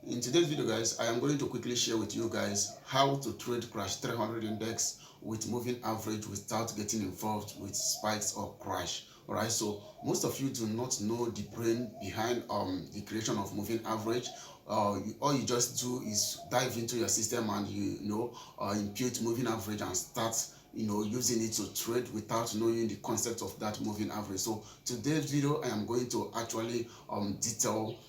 In today's video, guys, I am going to quickly share with you guys how to trade crash 300 index with moving average without getting involved with spikes or crash. All right, so most of you do not know the brain behind the creation of moving average. All you just do is dive into your system and impute moving average and start using it to trade without knowing the concept of that moving average. So today's video, I am going to actually detail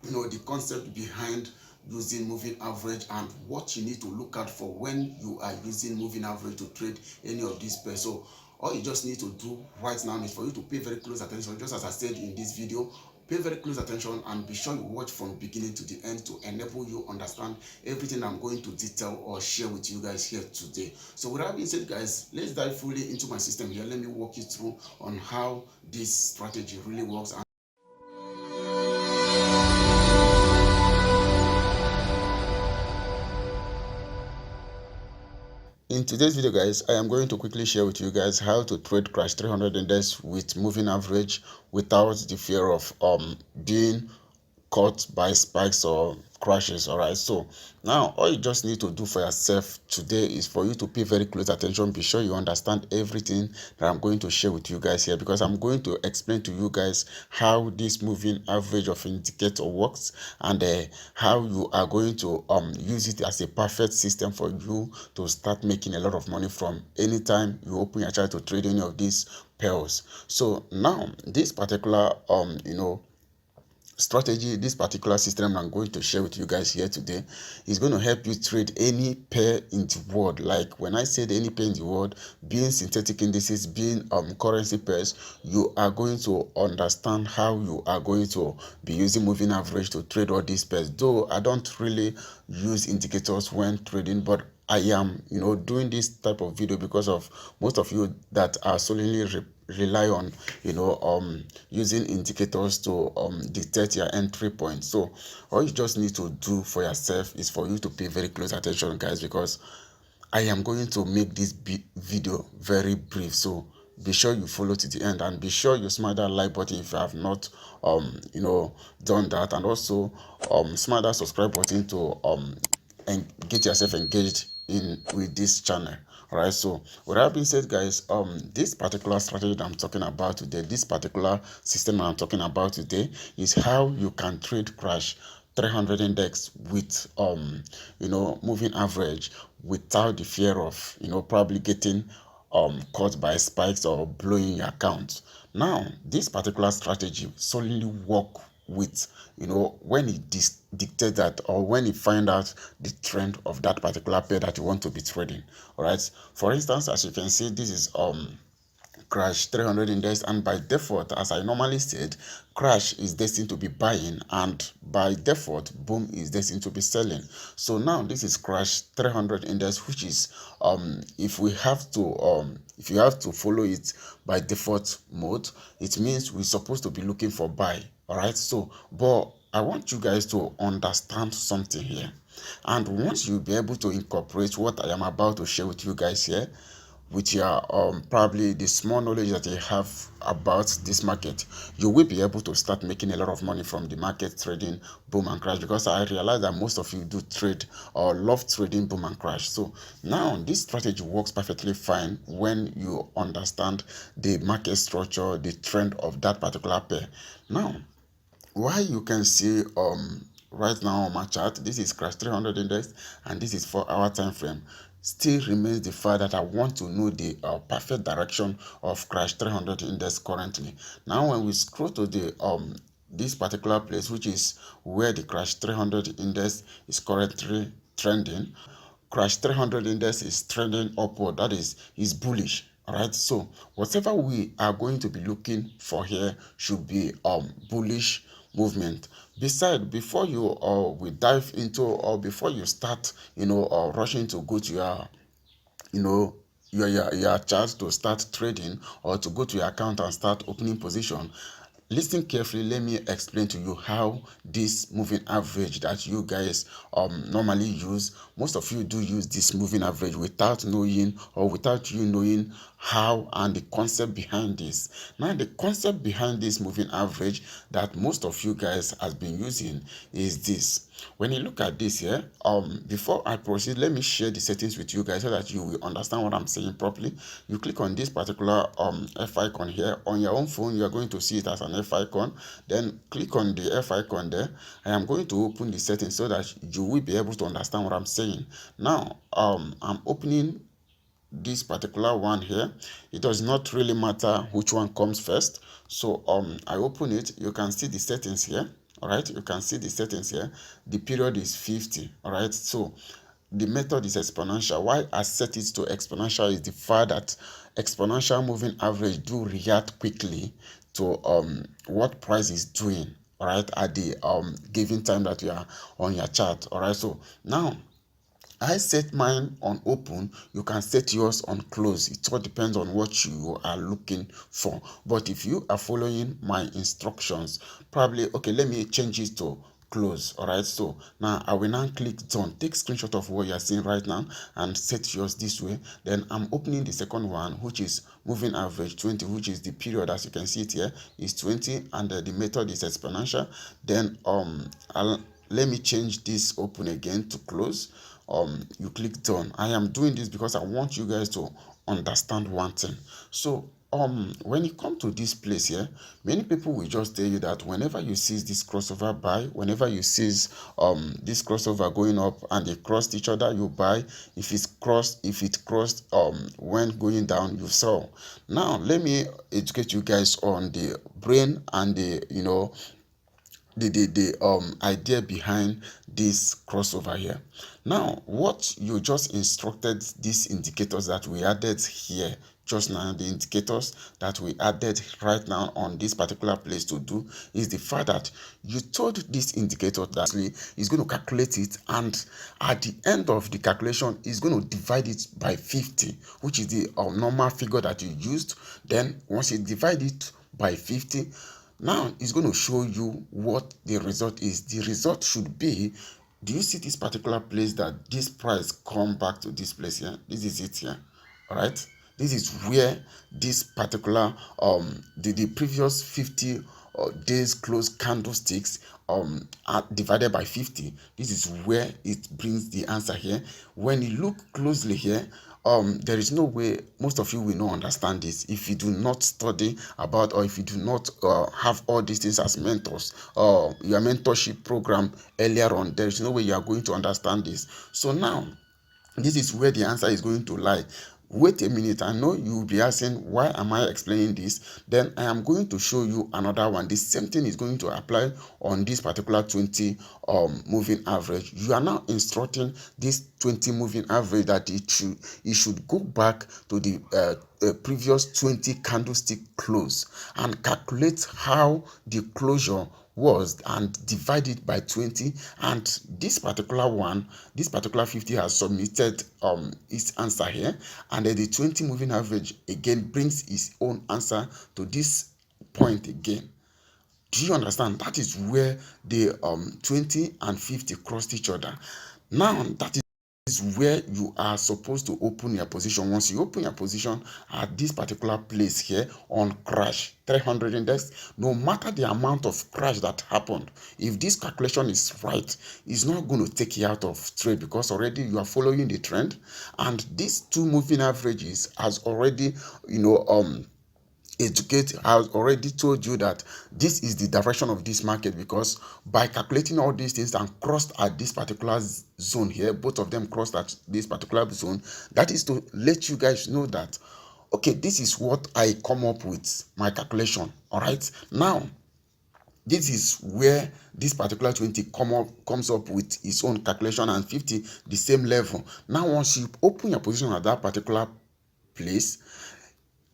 the concept behind using moving average and what you need to look out for when you are using moving average to trade any of these pairs. So all you just need to do right now is for you to pay very close attention, just as I said in this video. Pay very close attention and be sure you watch from beginning to the end to enable you understand everything I'm going to detail or share with you guys here today. So with that being said, guys, let's dive fully into my system here. Let me walk you through on how this strategy really works. In today's video, guys, I am going to quickly share with you guys how to trade crash 300 index with moving average without the fear of being caught by spikes or crashes. All right, so now all you just need to do for yourself today is for you to pay very close attention. Be sure you understand everything that I'm going to share with you guys here, because I'm going to explain to you guys how this moving average of indicator works and how you are going to use it as a perfect system for you to start making a lot of money from anytime you open your chart to trade any of these pairs. So now this particular strategy, this particular system I'm going to share with you guys here today is going to help you trade any pair in the world. Like when I said any pair in the world, being synthetic indices, being currency pairs, you are going to understand how you are going to be using moving average to trade all these pairs. Though I don't really use indicators when trading, but I am doing this type of video because of most of you that are solely rely on using indicators to detect your entry point. So all you just need to do for yourself is for you to pay very close attention, guys, because I am going to make this video very brief. So be sure you follow to the end and be sure you smash that like button if you have not done that, and also smash that subscribe button to and get yourself engaged in with this channel. All right, so with that being said, guys, this particular strategy that I'm talking about today, this particular system that I'm talking about today, is how you can trade crash 300 index with moving average without the fear of probably getting caught by spikes or blowing your account. Now this particular strategy solely work with when it dictates that, or when you find out the trend of that particular pair that you want to be trading. All right, for instance, as you can see, this is crash 300 index, and by default, as I normally said, crash is destined to be buying and by default boom is destined to be selling. So now this is crash 300 index, which is if you have to follow it by default mode, it means we're supposed to be looking for buy. All right, so but I want you guys to understand something here, and once you'll be able to incorporate what I am about to share with you guys here with your probably the small knowledge that you have about this market, you will be able to start making a lot of money from the market trading boom and crash, because I realize that most of you do trade or love trading boom and crash. So now this strategy works perfectly fine when you understand the market structure, the trend of that particular pair. Now why you can see right now on my chart, this is crash 300 index and this is 4-hour time frame, still remains the fact that I want to know the perfect direction of crash 300 index currently. Now when we scroll to the this particular place, which is where the crash 300 index is currently trending, crash 300 index is trending upward, that is bullish. All right, so whatever we are going to be looking for here should be bullish movement. Besides, before you we dive into, or before you start rushing to go to your your chance to start trading, or to go to your account and start opening position, listen carefully. Let me explain to you how this moving average that you guys normally use, most of you do use this moving average without knowing, or without you knowing how and the concept behind this. Now the concept behind this moving average that most of you guys has been using is this. when you look at this here, before I proceed, let me share the settings with you guys so that you will understand what I'm saying properly. You click on this particular F icon here on your own phone. You are going to see it as an F icon. Then click on the F icon there. I am going to open the settings so that you will be able to understand what I'm saying. Now I'm opening this particular one here. It does not really matter which one comes first. So I open it. You can see the settings here. All right, you can see the settings here. The period is 50. All right, so the method is exponential. Why I set it to exponential is the fact that exponential moving average do react quickly to what price is doing, all right, at the given time that you are on your chart. All right, so now I set mine on open. You can set yours on close. It all depends on what you are looking for. But if you are following my instructions, probably, okay, let me change it to close. All right, so now I will now click done. Take screenshot of what you are seeing right now and set yours this way. Then I'm opening the second one, which is moving average 20, which is the period. As you can see it here is 20, and the method is exponential. Then let me change this open again to close. You click done. I am doing this because I want you guys to understand one thing. So when you come to this place here, many people will just tell you that whenever you see this crossover buy, whenever you see this crossover going up and they crossed each other, you buy. If it crossed when going down, you sell. Now let me educate you guys on the brain and the the idea behind this crossover here. Now what you just instructed, these indicators that we added here just now, the indicators that we added right now on this particular place to do is the fact that you told this indicator that is going to calculate it, and at the end of the calculation is going to divide it by 50, which is the normal figure that you used. Then once you divide it by 50, now it's going to show you what the result is. The result should be, do you see this particular place that this price come back to this place here? This is it here. All right, this is where this particular the previous 50 days close candlesticks are divided by 50. This is where it brings the answer here. When you look closely here, there is no way most of you will not understand this if you do not study about, or if you do not have all these things as mentors, your mentorship program earlier on. There is no way you are going to understand this. So now this is where the answer is going to lie. Wait a minute, I know you will be asking, why am I explaining this? Then I am going to show you another one. The same thing is going to apply on this particular 20 moving average. You are now instructing this 20 moving average that it should go back to the previous 20 candlestick close and calculate how the closure was and divide it by 20. And this particular one, this particular 50 has submitted its answer here, and then the 20 moving average again brings its own answer to this point again. Do you understand? That is where the 20 and 50 crossed each other. Now that is where you are supposed to open your position. Once you open your position at this particular place here on crash 300 index, no matter the amount of crash that happened, if this calculation is right, it's not going to take you out of trade, because already you are following the trend, and these two moving averages has already educate has already told you that this is the direction of this market, because by calculating all these things and crossed at this particular zone here, both of them crossed at this particular zone, that is to let you guys know that, okay, this is what I come up with my calculation. All right, now this is where this particular 20 comes up with its own calculation, and 50 the same level. Now once you open your position at that particular place,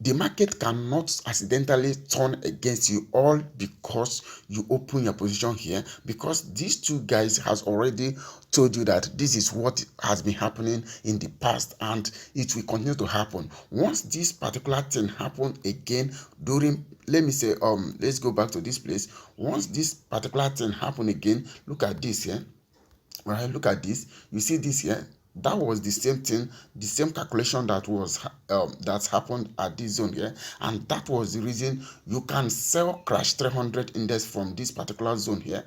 the market cannot accidentally turn against you, all because you open your position here, because these two guys has already told you that this is what has been happening in the past and it will continue to happen. Once this particular thing happen again during, let me say, let's go back to this place. Once this particular thing happen again, look at this here. All right, look at this. You see this here? That was the same thing, the same calculation that was that happened at this zone here, and that was the reason you can sell crash 300 index from this particular zone here.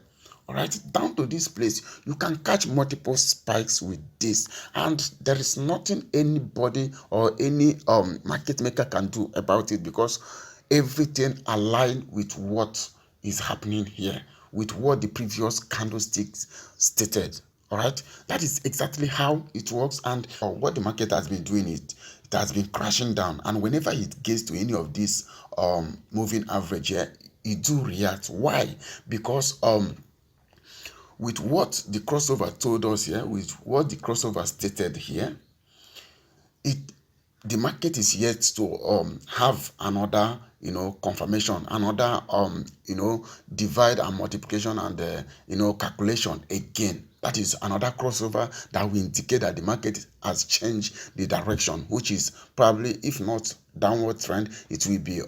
All right, down to this place, you can catch multiple spikes with this, and there is nothing anybody or any market maker can do about it, because everything aligned with what is happening here, with what the previous candlesticks stated. All right, that is exactly how it works, and what the market has been doing, it has been crashing down, and whenever it gets to any of this moving average here, it do react. Why? Because with what the crossover told us here, with what the crossover stated here, it the market is yet to have another confirmation, another divide and multiplication and calculation again. That is another crossover that will indicate that the market has changed the direction, which is probably, if not downward trend, it will be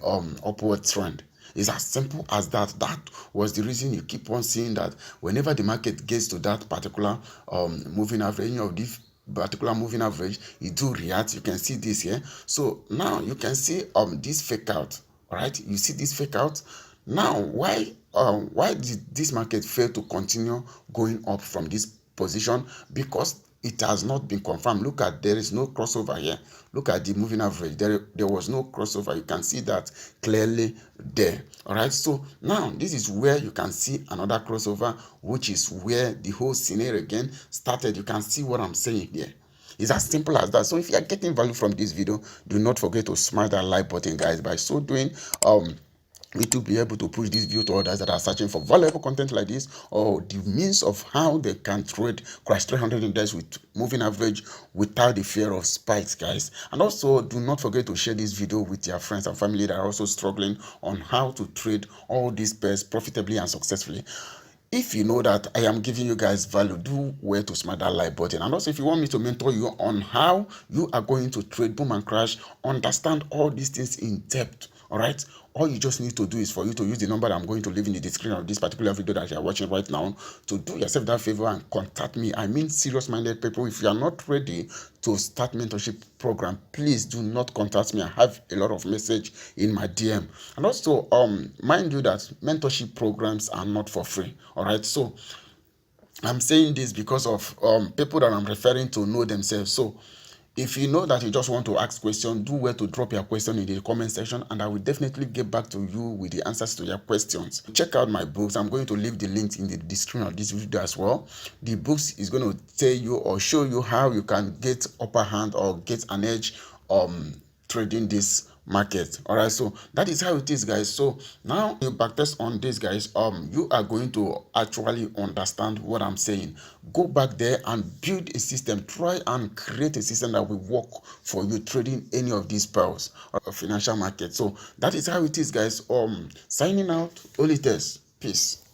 upward trend. It's as simple as that. That was the reason you keep on seeing that whenever the market gets to that particular moving average, of this particular moving average, it do react. You can see this here. So now you can see this fake out. All right, you see this fake out. Now why did this market fail to continue going up from this position? Because it has not been confirmed. Look at, there is no crossover here. Look at the moving average. There was no crossover. You can see that clearly there. All right, so now this is where you can see another crossover, which is where the whole scenario again started. You can see what I'm saying here. It's as simple as that. So if you are getting value from this video, do not forget to smash that like button, guys. By so doing, it will be able to push this video to others that are searching for valuable content like this, or the means of how they can trade crash 300 index with moving average without the fear of spikes, guys. And also, do not forget to share this video with your friends and family that are also struggling on how to trade all these pairs profitably and successfully. If you know that I am giving you guys value, do where to smash that like button. And also, if you want me to mentor you on how you are going to trade boom and crash, understand all these things in depth, all right, all you just need to do is for you to use the number that I'm going to leave in the description of this particular video that you are watching right now, to do yourself that favor and contact me. I mean, serious-minded people. If you are not ready to start mentorship program, please do not contact me. I have a lot of message in my DM. And also, mind you that mentorship programs are not for free. All right, so I'm saying this because of people that I'm referring to know themselves. So if you know that you just want to ask questions, do where to drop your question in the comment section, and I will definitely get back to you with the answers to your questions. Check out my books. I'm going to leave the links in the description of this video as well. The books is going to tell you or show you how you can get upper hand or get an edge trading this market. All right, so that is how it is, guys. So now you backtest on this, guys. You are going to actually understand what I'm saying. Go back there and build a system. Try and create a system that will work for you trading any of these pearls or financial market. So that is how it is, guys. Signing out. Olites. Peace.